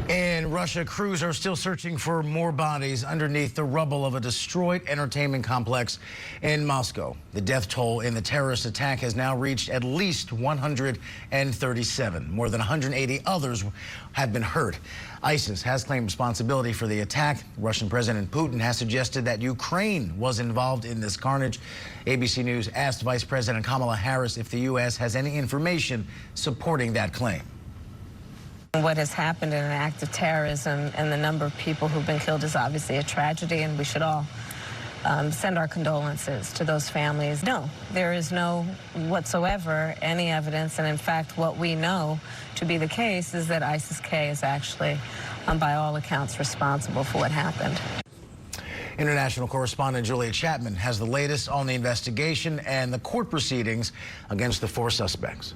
In Russia, crews are still searching for more bodies underneath the rubble of a destroyed entertainment complex in Moscow. The death toll in the terrorist attack has now reached at least 137. More than 180 others have been hurt. ISIS has claimed responsibility for the attack. Russian President Putin has suggested that Ukraine was involved in this carnage. ABC News asked Vice President Kamala Harris if the U.S. has any information supporting that claim. What has happened in an act of terrorism and the number of people who've been killed is obviously a tragedy, and we should all send our condolences to those families. No, there is no whatsoever any evidence, and in fact what we know to be the case is that ISIS-K is actually, by all accounts, responsible for what happened. International correspondent Julia Chapman has the latest on the investigation and the court proceedings against the 4 suspects.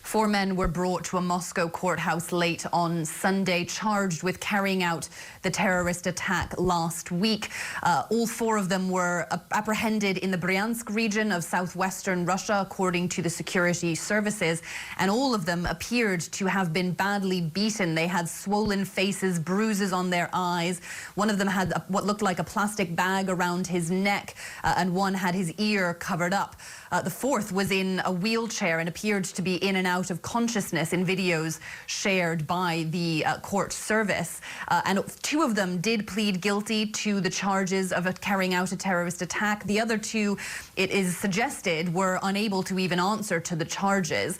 4 men were brought to a Moscow courthouse late on Sunday, charged with carrying out the terrorist attack last week. All 4 of them were apprehended in the Bryansk region of southwestern Russia, according to the security services, and all of them appeared to have been badly beaten. They had swollen faces, bruises on their eyes. One of them had what looked like a plastic bag around his neck, and one had his ear covered up. The 4th was in a wheelchair and appeared to be in and out of consciousness in videos shared by the court service. And 2 of them did plead guilty to the charges of carrying out a terrorist attack. The other 2, it is suggested, were unable to even answer to the charges.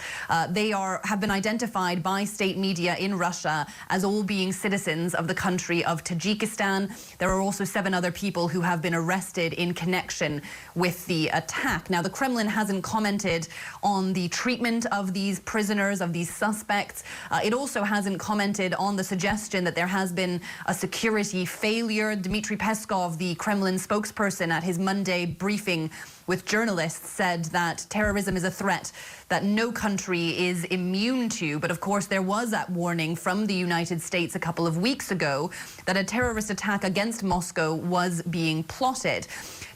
They have been identified by state media in Russia as all being citizens of the country of Tajikistan. There are also 7 other people who have been arrested in connection with the attack. Now, the Kremlin hasn't commented on the treatment of these prisoners, of these suspects. It also hasn't commented on the suggestion that there has been a security failure. Dmitry Peskov, the Kremlin spokesperson, at his Monday briefing with journalists, said that terrorism is a threat that no country is immune to. But of course, there was that warning from the United States a couple of weeks ago that a terrorist attack against Moscow was being plotted.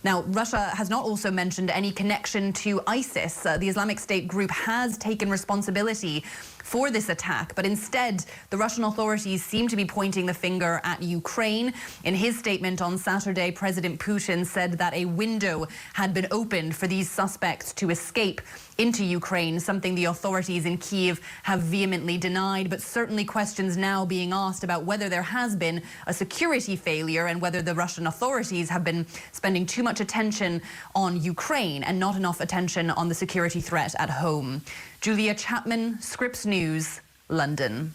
Now, Russia has not also mentioned any connection to ISIS. The Islamic State group has taken responsibility for this attack, but instead, the Russian authorities seem to be pointing the finger at Ukraine. In his statement on Saturday, President Putin said that a window had been opened for these suspects to escape into Ukraine, something the authorities in Kyiv have vehemently denied, but certainly questions now being asked about whether there has been a security failure and whether the Russian authorities have been spending too much attention on Ukraine and not enough attention on the security threat at home. Julia Chapman, Scripps News, London.